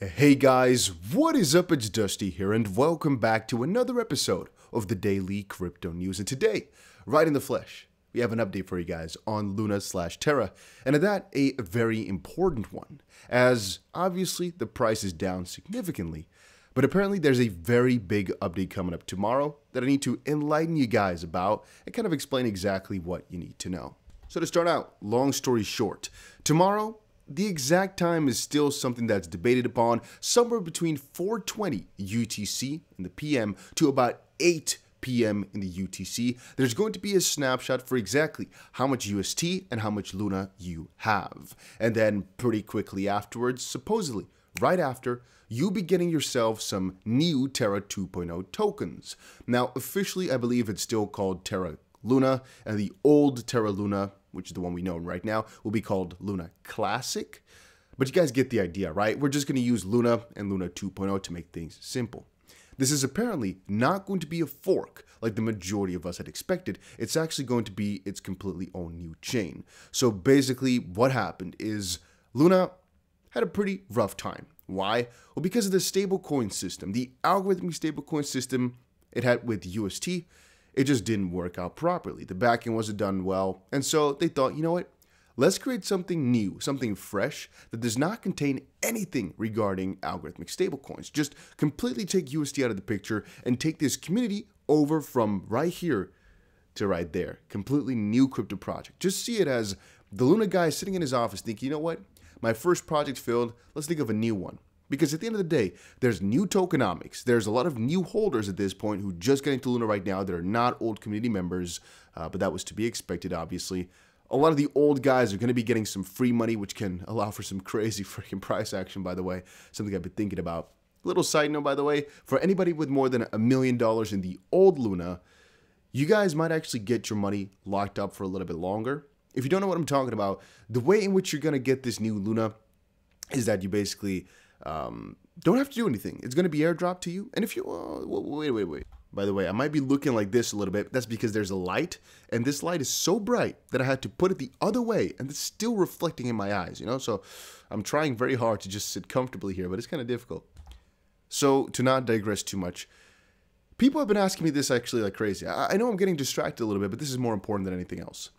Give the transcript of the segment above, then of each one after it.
Hey guys, what is up? It's Dusty here and welcome back to another episode of the Daily Crypto News. And today, right in the flesh, we have an update for you guys on Luna/Terra, and at that, a very important one, as obviously the price is down significantly, but apparently there's a very big update coming up tomorrow that I need to enlighten you guys about and kind of explain exactly what you need to know. So to start out, long story short, tomorrow, the exact time is still something that's debated upon, somewhere between 4:20 UTC in the PM to about 8 PM in the UTC. There's going to be a snapshot for exactly how much UST and how much Luna you have. And then pretty quickly afterwards, supposedly right after, you'll be getting yourself some new Terra 2.0 tokens. Now, officially, I believe it's still called Terra Luna, and the old Terra Luna, which is the one we know right now, will be called Luna Classic. But you guys get the idea, right? We're just going to use Luna and Luna 2.0 to make things simple. This is apparently not going to be a fork like the majority of us had expected. It's actually going to be its completely own new chain. So basically what happened is Luna had a pretty rough time. Why? Well, because of the stablecoin system, the algorithmic stablecoin system it had with UST, it just didn't work out properly. The backend wasn't done well, and so they thought, you know what? Let's create something new, something fresh that does not contain anything regarding algorithmic stablecoins. Just completely take UST out of the picture and take this community over from right here to right there. Completely new crypto project. Just see it as the Luna guy sitting in his office thinking, you know what? My first project failed. Let's think of a new one. Because at the end of the day, there's new tokenomics. There's a lot of new holders at this point who just got into Luna right now that are not old community members, but that was to be expected, obviously. A lot of the old guys are going to be getting some free money, which can allow for some crazy freaking price action, by the way. Something I've been thinking about. Little side note, by the way, for anybody with more than $1 million in the old Luna, you guys might actually get your money locked up for a little bit longer. If you don't know what I'm talking about, the way in which you're going to get this new Luna is that you basically don't have to do anything. It's going to be airdropped to you. And if you, wait. By the way, I might be looking like this a little bit. That's because there's a light, and this light is so bright that I had to put it the other way, and it's still reflecting in my eyes, you know? So I'm trying very hard to just sit comfortably here, but it's kind of difficult. So to not digress too much, people have been asking me this actually like crazy. I know I'm getting distracted a little bit, but this is more important than anything else.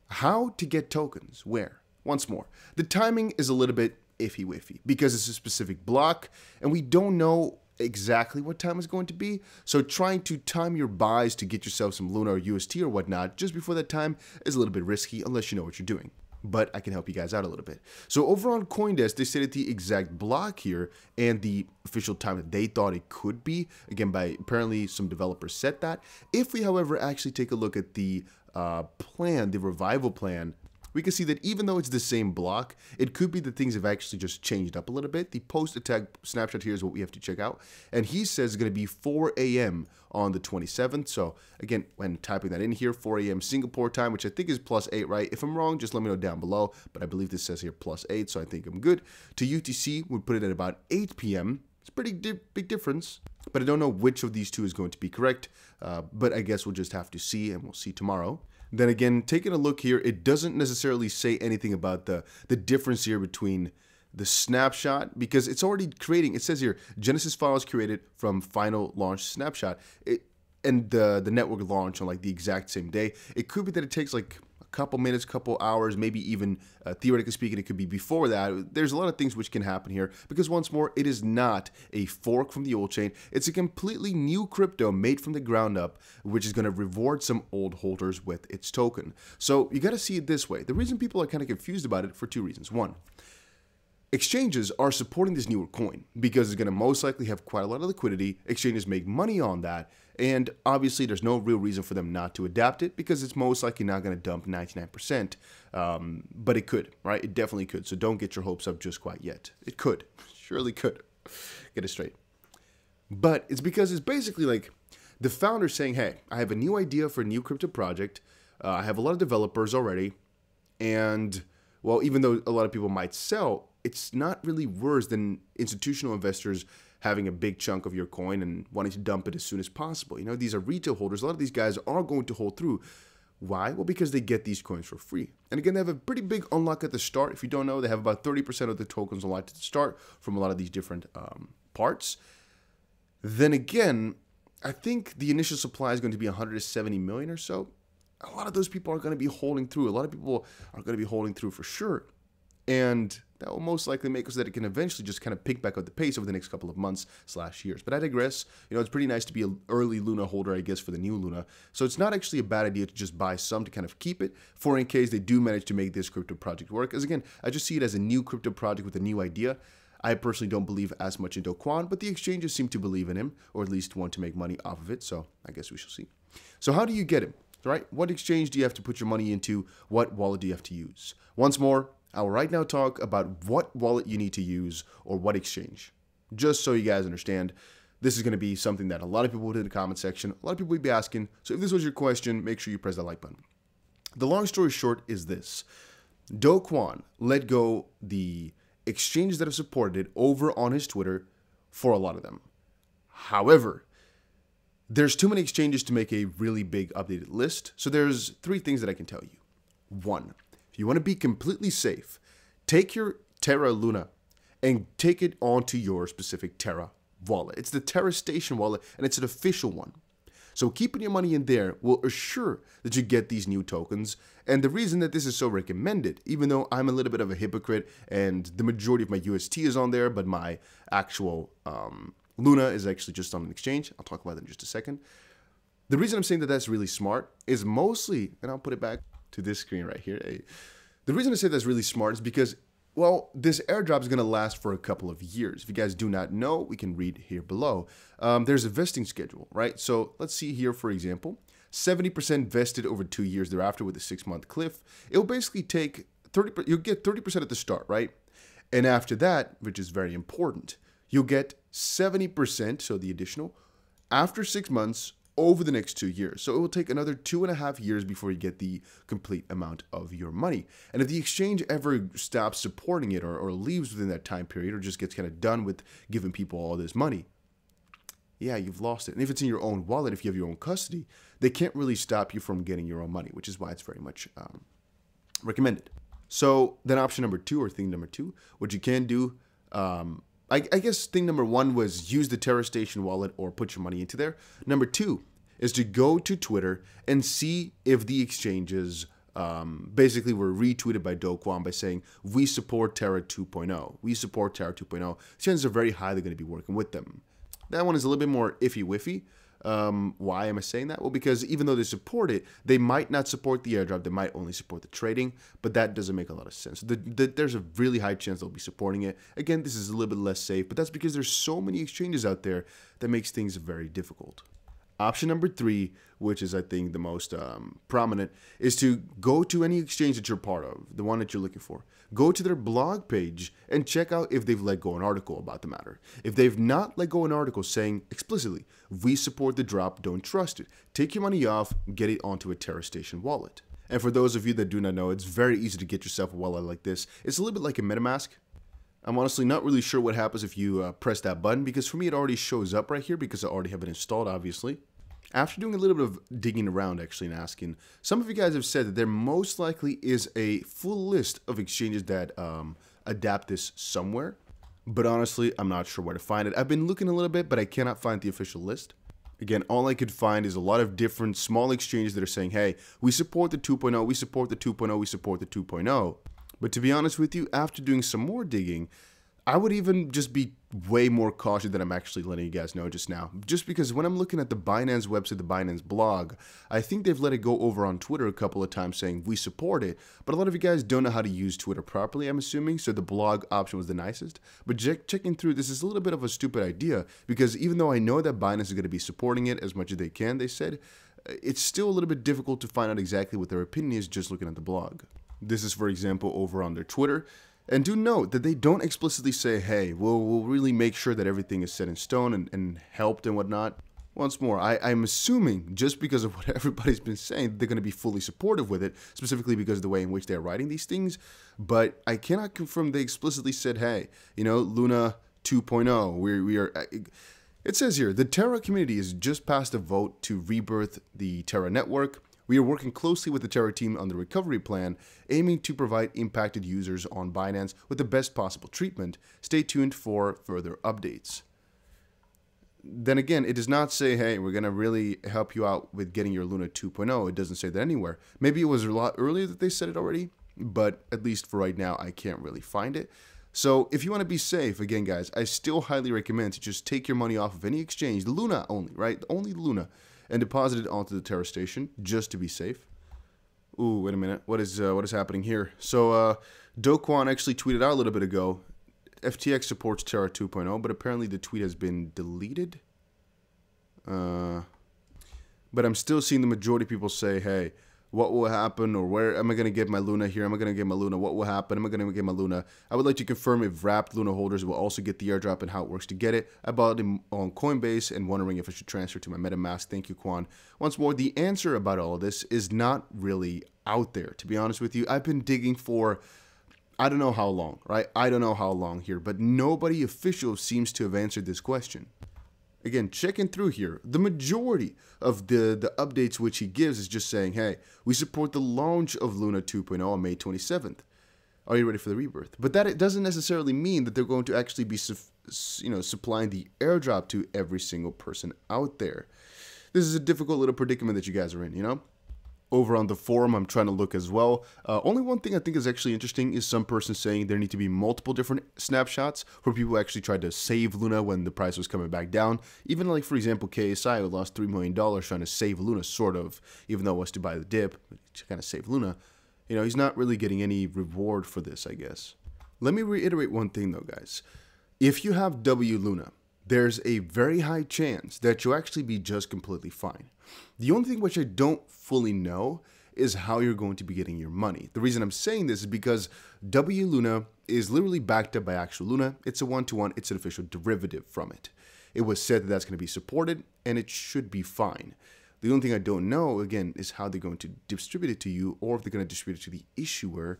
How to get tokens? Where? Once more, the timing is a little bit iffy-wiffy because it's a specific block and we don't know exactly what time it's going to be. So trying to time your buys to get yourself some Luna or UST or whatnot just before that time is a little bit risky unless you know what you're doing. But I can help you guys out a little bit. So over on CoinDesk, they stated the exact block here and the official time that they thought it could be. Again, by apparently some developers set that. If we, however, actually take a look at the plan, the revival plan, we can see that even though it's the same block, it could be that things have actually just changed up a little bit. The post-attack snapshot here is what we have to check out. And he says it's going to be 4 a.m. on the 27th. So again, when typing that in here, 4 a.m. Singapore time, which I think is +8, right? If I'm wrong, just let me know down below. But I believe this says here +8, so I think I'm good. To UTC, we put it at about 8 p.m. It's a pretty big difference. But I don't know which of these two is going to be correct. But I guess we'll just have to see, and we'll see tomorrow. Then again, taking a look here, it doesn't necessarily say anything about the difference here between the snapshot, because it's already creating, it says here, Genesis files created from final launch snapshot, and the network launch on like the exact same day. It could be that it takes like a couple minutes, couple hours, maybe even theoretically speaking, it could be before that. There's a lot of things which can happen here because once more, it is not a fork from the old chain. It's a completely new crypto made from the ground up, which is going to reward some old holders with its token. So you got to see it this way. The reason people are kind of confused about it for two reasons. One, exchanges are supporting this newer coin because it's going to most likely have quite a lot of liquidity. Exchanges make money on that. And obviously, there's no real reason for them not to adapt it because it's most likely not going to dump 99%. But it could, right? It definitely could. So don't get your hopes up just quite yet. It could. Surely could. Get it straight. But it's because it's basically like the founder saying, hey, I have a new idea for a new crypto project. I have a lot of developers already. And, well, even though a lot of people might sell, it's not really worse than institutional investors having a big chunk of your coin and wanting to dump it as soon as possible. You know, these are retail holders. A lot of these guys are going to hold through. Why? Well, because they get these coins for free. And again, they have a pretty big unlock at the start. If you don't know, they have about 30% of the tokens unlocked at the start from a lot of these different parts. Then again, I think the initial supply is going to be 170 million or so. A lot of those people are going to be holding through. A lot of people are going to be holding through for sure. And that will most likely make it so that it can eventually just kind of pick back up the pace over the next couple of months / years. But I digress. You know, it's pretty nice to be an early Luna holder, I guess, for the new Luna. So it's not actually a bad idea to just buy some to kind of keep it for in case they do manage to make this crypto project work. As again, I just see it as a new crypto project with a new idea. I personally don't believe as much in Do Kwon, but the exchanges seem to believe in him, or at least want to make money off of it. So I guess we shall see. So how do you get him? Right? What exchange do you have to put your money into? What wallet do you have to use? Once more, I will right now talk about what wallet you need to use or what exchange. Just so you guys understand, this is going to be something that a lot of people would in the comment section. A lot of people would be asking. So if this was your question, make sure you press that like button. The long story short is this. Do Kwon let go the exchanges that have supported it over on his Twitter for a lot of them. However, there's too many exchanges to make a really big updated list. So there's 3 things that I can tell you. 1. If you want to be completely safe, take your Terra Luna and take it onto your specific Terra wallet. It's the Terra Station wallet, and it's an official one. So keeping your money in there will assure that you get these new tokens. And the reason that this is so recommended, even though I'm a little bit of a hypocrite and the majority of my UST is on there, but my actual Luna is actually just on an exchange. I'll talk about that in just a second. The reason I'm saying that that's really smart is mostly, and I'll put it back to this screen right here. The reason I say that's really smart is because, well, this airdrop is going to last for a couple of years. If you guys do not know, we can read here below. There's a vesting schedule, right? So let's see here, for example, 70% vested over 2 years thereafter with a 6-month cliff. It'll basically take 30%, you'll get 30% at the start, right? And after that, which is very important, you'll get 70%, so the additional, after 6 months, over the next 2 years. So it will take another 2.5 years before you get the complete amount of your money. And if the exchange ever stops supporting it or leaves within that time period or just gets kind of done with giving people all this money, yeah, you've lost it. And if it's in your own wallet, if you have your own custody, they can't really stop you from getting your own money, which is why it's very much recommended. So then option number 2 or thing number 2, what you can do, I guess thing number 1 was use the Terra Station wallet or put your money into there. Number 2 is to go to Twitter and see if the exchanges basically were retweeted by Do Kwon by saying, we support Terra 2.0. We support Terra 2.0. Chances are very high they're going to be working with them. That one is a little bit more iffy-wiffy. Why am I saying that? Well, because even though they support it, they might not support the airdrop. They might only support the trading, but that doesn't make a lot of sense. There's a really high chance they'll be supporting it. Again, this is a little bit less safe, but that's because there's so many exchanges out there that makes things very difficult. Option number 3, which is I think the most prominent, is to go to any exchange that you're part of, the one that you're looking for. Go to their blog page and check out if they've let go an article about the matter. If they've not let go an article saying explicitly, we support the drop, don't trust it, take your money off, get it onto a Terra Station wallet. And for those of you that do not know, it's very easy to get yourself a wallet like this. It's a little bit like a MetaMask. I'm honestly not really sure what happens if you press that button, because for me it already shows up right here because I already have it installed, obviously. After doing a little bit of digging around actually and asking, some of you guys have said that there most likely is a full list of exchanges that adapt this somewhere. But honestly, I'm not sure where to find it. I've been looking a little bit, but I cannot find the official list. Again, all I could find is a lot of different small exchanges that are saying, hey, we support the 2.0, we support the 2.0, we support the 2.0. But to be honest with you, after doing some more digging, I would even just be way more cautious than I'm actually letting you guys know just now. Just because when I'm looking at the Binance website, the Binance blog, I think they've let it go over on Twitter a couple of times saying we support it. But a lot of you guys don't know how to use Twitter properly, I'm assuming, so the blog option was the nicest. But checking through, this is a little bit of a stupid idea, because even though I know that Binance is going to be supporting it as much as they can, they said, it's still a little bit difficult to find out exactly what their opinion is just looking at the blog. This is, for example, over on their Twitter. And do note that they don't explicitly say, hey, we'll really make sure that everything is set in stone and helped and whatnot. Once more, I'm assuming, just because of what everybody's been saying, they're going to be fully supportive with it, specifically because of the way in which they're writing these things. But I cannot confirm they explicitly said, hey, you know, Luna 2.0, we are... It says here, the Terra community has just passed a vote to rebirth the Terra network. We are working closely with the Terra team on the recovery plan, aiming to provide impacted users on Binance with the best possible treatment. Stay tuned for further updates. Then again, it does not say, hey, we're going to really help you out with getting your Luna 2.0. It doesn't say that anywhere. Maybe it was a lot earlier that they said it already, but at least for right now, I can't really find it. So if you want to be safe, again, guys, I still highly recommend to just take your money off of any exchange, the Luna only, right? Only Luna, and deposit it onto the Terra station just to be safe. Ooh, wait a minute. What is happening here? So Do Kwon actually tweeted out a little bit ago, FTX supports Terra 2.0, but apparently the tweet has been deleted. But I'm still seeing the majority of people say, hey, what will happen, or where am I going to get my Luna here? Am I going to get my Luna? What will happen? Am I going to get my Luna? I would like to confirm if wrapped Luna holders will also get the airdrop and how it works to get it. I bought it on Coinbase and wondering if I should transfer to my MetaMask. Thank you, Kwon. Once more, the answer about all of this is not really out there, to be honest with you. I've been digging for I don't know how long, right? I don't know how long here, but nobody official seems to have answered this question. Again, checking through here, the majority of the updates which he gives is just saying, hey, we support the launch of Luna 2.0 on May 27th. Are you ready for the rebirth? But that it doesn't necessarily mean that they're going to actually be supplying the airdrop to every single person out there. This is a difficult little predicament that you guys are in, you know? Over on the forum, I'm trying to look as well. Only one thing I think is actually interesting is some person saying there need to be multiple different snapshots for people who actually tried to save Luna when the price was coming back down. Even like, for example, KSI, who lost $3 million trying to save Luna, sort of, even though it was to buy the dip, to kind of save Luna. You know, he's not really getting any reward for this, I guess. Let me reiterate one thing, though, guys. If you have W Luna, there's a very high chance that you'll actually be just completely fine. The only thing which I don't fully know is how you're going to be getting your money. The reason I'm saying this is because W Luna is literally backed up by actual Luna. It's a one-to-one. It's an official derivative from it. It was said that that's going to be supported, and it should be fine. The only thing I don't know, again, is how they're going to distribute it to you, or if they're going to distribute it to the issuer.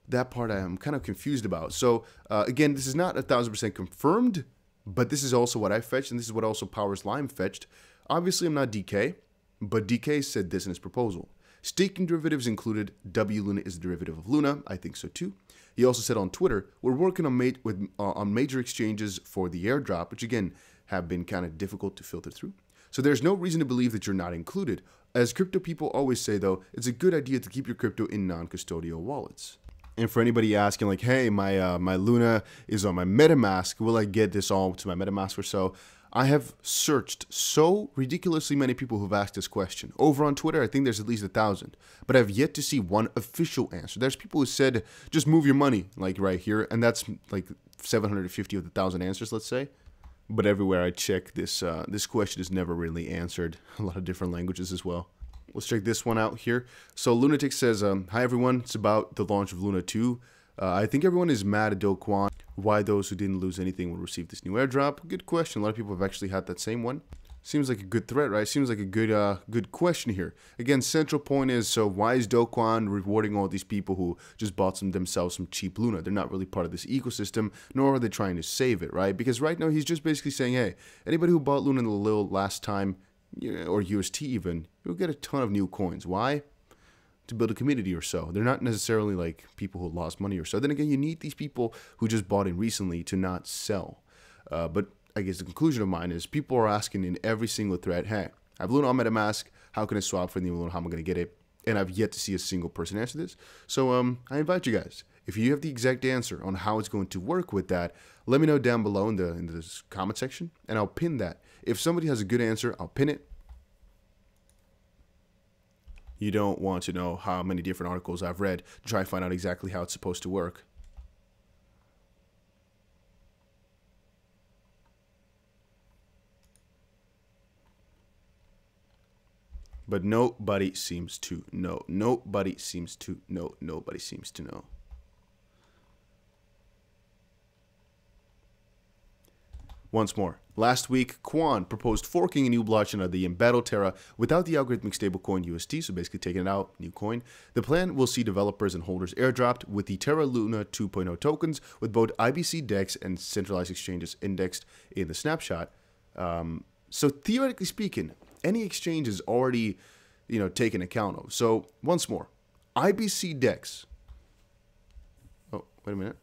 That part I'm kind of confused about. So, again, this is not 1000% confirmed, but this is also what I fetched, and this is what also Powers Lime fetched. Obviously, I'm not DK, but DK said this in his proposal. Staking derivatives included, W Luna is a derivative of Luna. I think so too. He also said on Twitter, we're working on major exchanges for the airdrop, which again have been kind of difficult to filter through. So there's no reason to believe that you're not included. As crypto people always say though, it's a good idea to keep your crypto in non-custodial wallets. And for anybody asking like, hey, my Luna is on my MetaMask, will I get this all to my MetaMask or so? I have searched so ridiculously many people who've asked this question. Over on Twitter, I think there's at least 1,000. But I've yet to see one official answer. There's people who said, just move your money, like right here. And that's like 750 of the 1,000 answers, let's say. But everywhere I check, this question is never really answered. A lot of different languages as well. Let's check this one out here. So Lunatic says, hi everyone, it's about the launch of Luna 2. I think everyone is mad at Do Kwon. Why those who didn't lose anything will receive this new airdrop? Good question. A lot of people have actually had that same one. Seems like a good threat, right? Seems like a good question here. Again, central point is, so why is Do Kwon rewarding all these people who just bought themselves some cheap Luna? They're not really part of this ecosystem, nor are they trying to save it, right? Because right now he's just basically saying, hey, anybody who bought Luna in the little last time, or UST even, you'll get a ton of new coins. Why? To build a community or so. They're not necessarily like people who lost money or so. Then again, you need these people who just bought in recently to not sell. But I guess the conclusion of mine is people are asking in every single thread, hey, I have Luna on MetaMask. How can I swap for the new Luna? How am I going to get it? And I've yet to see a single person answer this. So I invite you guys, if you have the exact answer on how it's going to work with that, let me know down below in the comment section, and I'll pin that. If somebody has a good answer, I'll pin it. You don't want to know how many different articles I've read to try and find out exactly how it's supposed to work. But nobody seems to know. Nobody seems to know. Nobody seems to know. Once more, last week, Kwon proposed forking a new blockchain of the embattled Terra without the algorithmic stablecoin UST, so basically taking it out, new coin. The plan will see developers and holders airdropped with the Terra Luna 2.0 tokens, with both IBC DEX and centralized exchanges indexed in the snapshot. So theoretically speaking, any exchange is already, taken account of. So once more, IBC decks. Oh, wait a minute.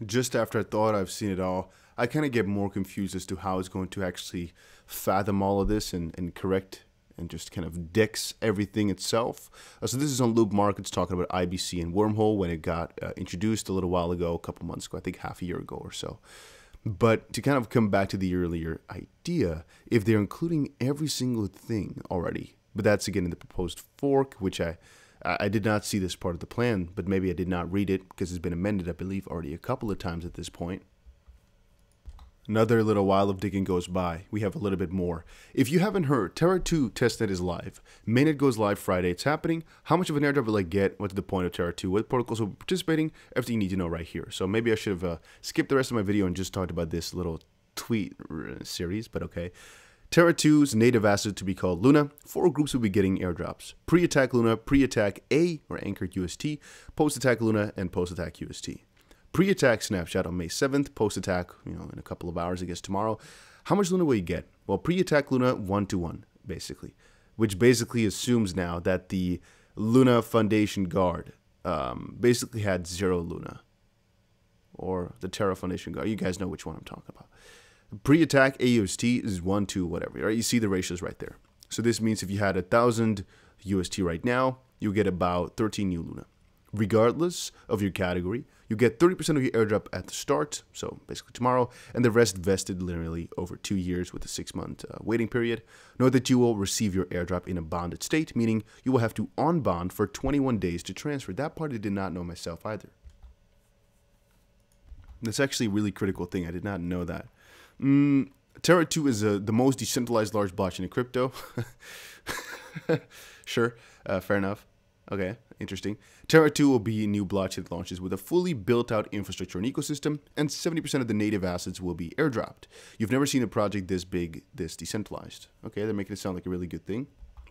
Just after I thought I've seen it all, I kind of get more confused as to how it's going to actually fathom all of this and correct and just kind of dex everything itself. So this is on Loop Markets talking about IBC and Wormhole when it got introduced a little while ago, a couple months ago, I think half a year ago or so. But to kind of come back to the earlier idea, if they're including every single thing already, but that's again in the proposed fork, which I did not see this part of the plan, but maybe I did not read it because it's been amended, I believe, already a couple of times at this point. Another little while of digging goes by. We have a little bit more. If you haven't heard, Terra 2 testnet is live. Mainnet goes live Friday. It's happening. How much of an airdrop will I get? What's the point of Terra 2? What protocols will be participating? Everything you need to know right here. So maybe I should have skipped the rest of my video and just talked about this little tweet series, but okay. Terra 2's native asset to be called Luna. 4 groups will be getting airdrops. Pre-attack Luna, pre-attack A or Anchor UST, post-attack Luna, and post-attack UST. Pre-attack snapshot on May 7th, post-attack, in a couple of hours, I guess tomorrow. How much Luna will you get? Well, pre-attack Luna 1-to-1, basically. Which basically assumes now that the Luna Foundation Guard basically had 0 Luna. Or the Terra Foundation Guard. You guys know which one I'm talking about. Pre-attack AUST is 1 to whatever, right? You see the ratios right there. So this means if you had 1,000 UST right now, you get about 13 new Luna. Regardless of your category, you get 30% of your airdrop at the start, so basically tomorrow, and the rest vested literally over 2 years with a 6-month waiting period. Note that you will receive your airdrop in a bonded state, meaning you will have to on-bond for 21 days to transfer. That part I did not know myself either. That's actually a really critical thing. I did not know that. Terra 2 is the most decentralized large blockchain in crypto. Sure, fair enough. Okay, interesting. Terra 2 will be a new blockchain that launches with a fully built-out infrastructure and ecosystem, and 70% of the native assets will be airdropped. You've never seen a project this big, this decentralized. Okay, they're making it sound like a really good thing.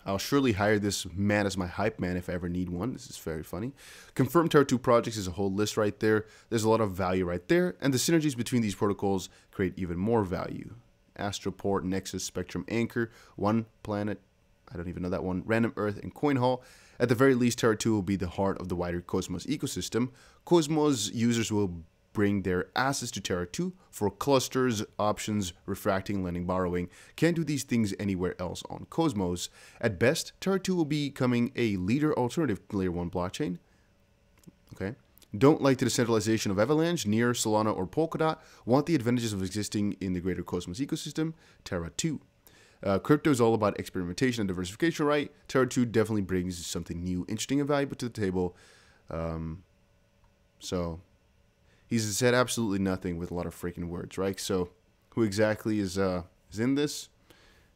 I'll surely hire this man as my hype man if I ever need one. This is very funny. Confirmed Terra 2 projects is a whole list right there. There's a lot of value right there, and the synergies between these protocols create even more value. Astroport, Nexus, Spectrum, Anchor, One Planet, I don't even know that one, Random Earth, and CoinHall. At the very least, Terra 2 will be the heart of the wider Cosmos ecosystem. Cosmos users will bring their assets to Terra 2 for clusters, options, refracting, lending, borrowing. Can't do these things anywhere else on Cosmos. At best, Terra 2 will be becoming a leader alternative to Layer 1 blockchain. Okay. Don't like the decentralization of Avalanche, Near, Solana, or Polkadot. Want the advantages of existing in the greater Cosmos ecosystem? Terra 2. Crypto is all about experimentation and diversification, right? Terra 2 definitely brings something new, interesting, and valuable to the table. So he's said absolutely nothing with a lot of freaking words, right? So who exactly is in this?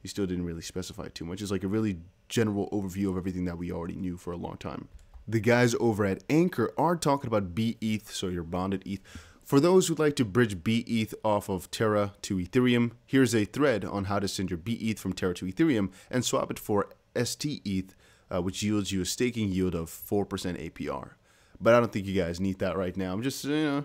He still didn't really specify too much. It's like a really general overview of everything that we already knew for a long time. The guys over at Anchor are talking about BETH, so your bonded ETH. For those who'd like to bridge BETH off of Terra to Ethereum, here's a thread on how to send your BETH from Terra to Ethereum and swap it for STETH, which yields you a staking yield of 4% APR. But I don't think you guys need that right now. I'm just, it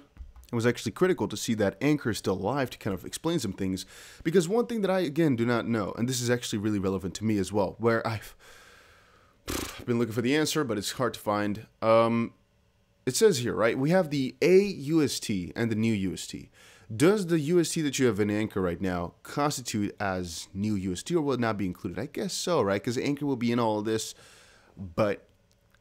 was actually critical to see that Anchor is still alive to kind of explain some things. Because one thing that I, again, do not know, and this is actually really relevant to me as well, where I've been looking for the answer, but it's hard to find. It says here, right, we have the AUST and the new UST. Does the UST that you have in Anchor right now constitute as new UST, or will it not be included? I guess so, right, because Anchor will be in all of this, but,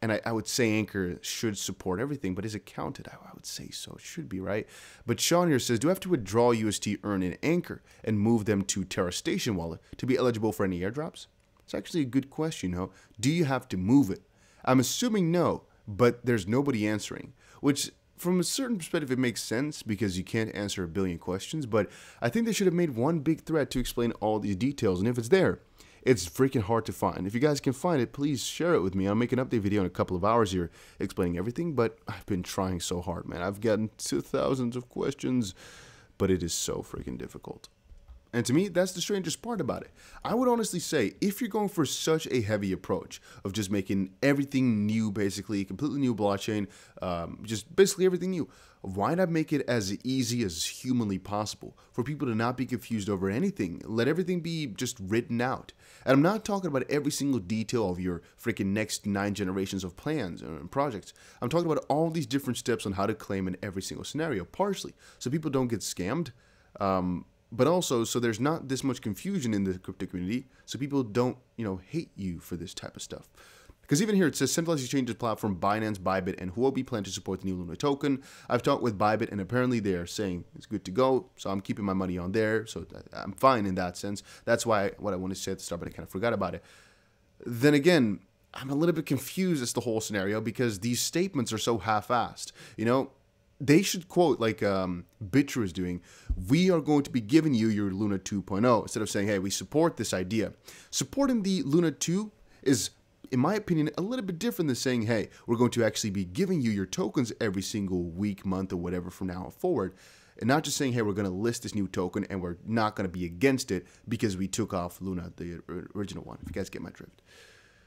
and I would say Anchor should support everything, but is it counted? I would say so, it should be, right? But Sean here says, do I have to withdraw UST earned in Anchor and move them to Terra Station Wallet to be eligible for any airdrops? It's actually a good question, huh? Do you have to move it? I'm assuming no, but there's nobody answering, which from a certain perspective, it makes sense because you can't answer a billion questions, but I think they should have made one big thread to explain all these details, and if it's there, it's freaking hard to find. If you guys can find it, please share it with me. I'll make an update video in a couple of hours here explaining everything, but I've been trying so hard, man. I've gotten to thousands of questions, but it is so freaking difficult. And to me, that's the strangest part about it. I would honestly say, if you're going for such a heavy approach of just making everything new, basically, completely new blockchain, just basically everything new, why not make it as easy as humanly possible for people to not be confused over anything? Let everything be just written out. And I'm not talking about every single detail of your freaking next 9 generations of plans and projects. I'm talking about all these different steps on how to claim in every single scenario, partially, so people don't get scammed. But also, so there's not this much confusion in the crypto community, so people don't, hate you for this type of stuff. Because even here it says centralized exchanges platform Binance, Bybit, and Huobi plan to support the new Luna token. I've talked with Bybit, and apparently they're saying it's good to go, so I'm keeping my money on there, so I'm fine in that sense. That's what I wanted to say at the start, but I kind of forgot about it. Then again, I'm a little bit confused as to the whole scenario because these statements are so half-assed. They should quote, like Bitru is doing, we are going to be giving you your Luna 2.0, instead of saying, hey, we support this idea. Supporting the Luna 2 is, in my opinion, a little bit different than saying, hey, we're going to actually be giving you your tokens every single week, month, or whatever from now forward. And not just saying, hey, we're going to list this new token and we're not going to be against it because we took off Luna, the original one, if you guys get my drift.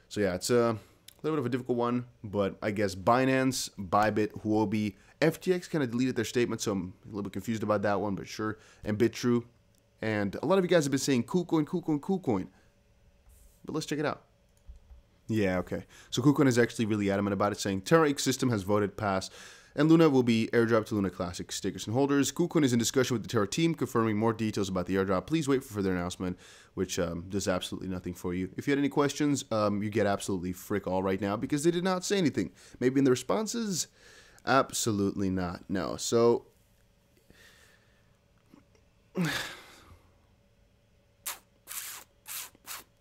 So yeah, it's a little bit of a difficult one, but I guess Binance, Bybit, Huobi, FTX kind of deleted their statement, so I'm a little bit confused about that one, but sure. And Bitru. And a lot of you guys have been saying KuCoin, KuCoin, KuCoin. But let's check it out. Yeah, okay. So KuCoin is actually really adamant about it, saying Terra ecosystem has voted pass, and Luna will be airdropped to Luna Classic stakers and holders. KuCoin is in discussion with the Terra team, confirming more details about the airdrop. Please wait for further announcement, which does absolutely nothing for you. If you had any questions, you get absolutely frick all right now, because they did not say anything. Maybe in the responses? Absolutely not. No. So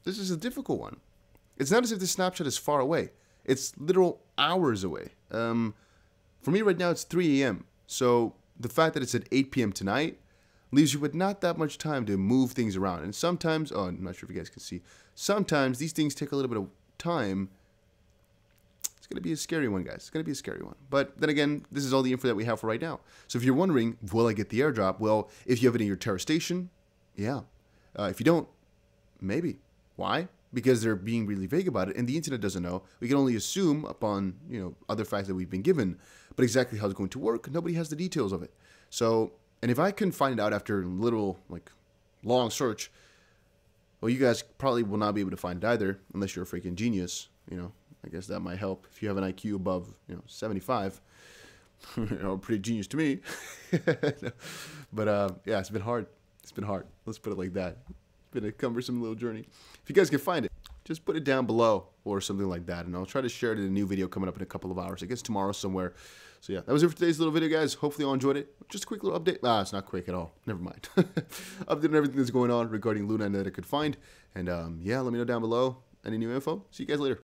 this is a difficult one. It's not as if this snapshot is far away. It's literal hours away. For me right now, it's 3 a.m. So the fact that it's at 8 p.m. tonight leaves you with not that much time to move things around. And sometimes, I'm not sure if you guys can see, sometimes these things take a little bit of time. It's going to be a scary one, guys. It's going to be a scary one. But then again, this is all the info that we have for right now. So if you're wondering, will I get the airdrop? Well, if you have it in your Terra station, yeah. If you don't, maybe. Why? Because they're being really vague about it, and the internet doesn't know. We can only assume upon, other facts that we've been given. But exactly how it's going to work, nobody has the details of it. So, and if I can find it out after a little, long search, well, you guys probably will not be able to find it either, unless you're a freaking genius, I guess that might help if you have an IQ above, 75. Pretty genius to me. But, yeah, it's been hard. It's been hard. Let's put it like that. It's been a cumbersome little journey. If you guys can find it, just put it down below or something like that, and I'll try to share it in a new video coming up in a couple of hours. I guess tomorrow somewhere. So yeah, that was it for today's little video, guys. Hopefully you all enjoyed it. Just a quick little update. It's not quick at all. Never mind. Update on everything that's going on regarding Luna and that I could find. And yeah, let me know down below any new info. See you guys later.